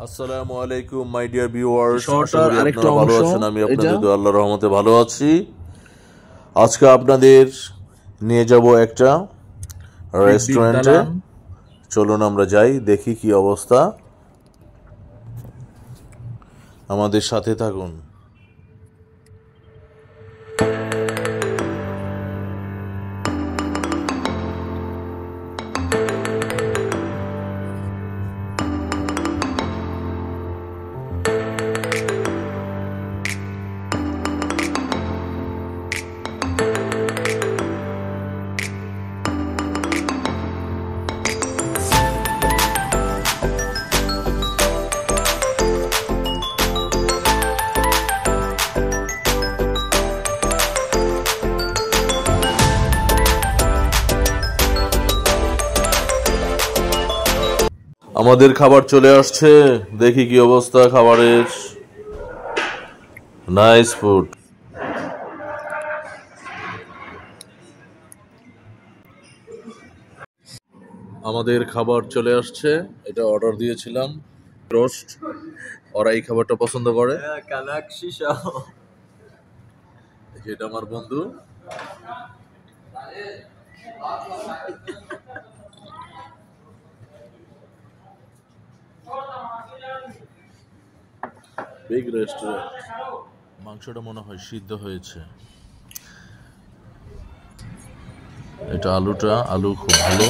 আসসালামু আলাইকুম my dear viewers, shorter আরেকটা ভালো অংশ আছেন? আমি আপনাদের দোয়া আল্লাহর রহমতে ভালো আছি। আজকে আপনাদের নিয়ে যাব একটা রেস্টুরেন্টে। চলুন আমরা যাই, দেখি কি অবস্থা। আমাদের সাথে থাকুন। আমাদের খাবার চলে আসছে, দেখি কি অবস্থা খাবারের। Nice food. আমাদের খাবার চলে আসছে, এটা অর্ডার দিয়েছিলাম রোস্ট। ওরা এই খাবারটা পছন্দ করে। এটা আমার বন্ধু। Big restaurant. মাংসটা মনে হয় সিদ্ধ হয়েছে। এটা আলু খুব ভালো।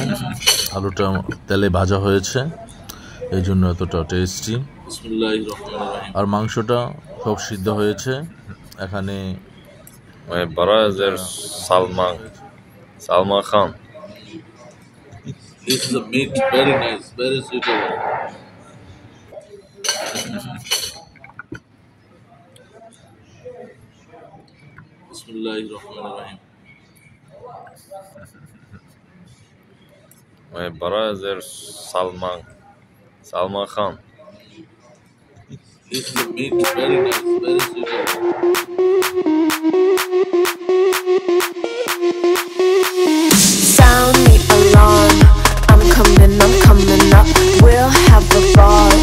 আলুটা তেলে ভাজা হয়েছে, এই জন্য এতটা টেস্টি। আর মাংসটা খুব সিদ্ধ হয়েছে। এখানে Salman Khan. This is a meat, very nice, very suitable. Bismillahirrahmanirrahim. My brother Salman Khan. This is a meat, very nice, very suitable. Sound the alarm, I'm coming up. We'll have a ball.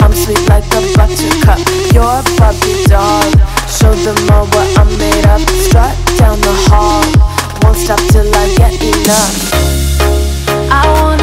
I'm sweet like a buttercup. You're Barbie doll. Show them all what I'm made of. Strut down the hall, won't stop till I get enough. I want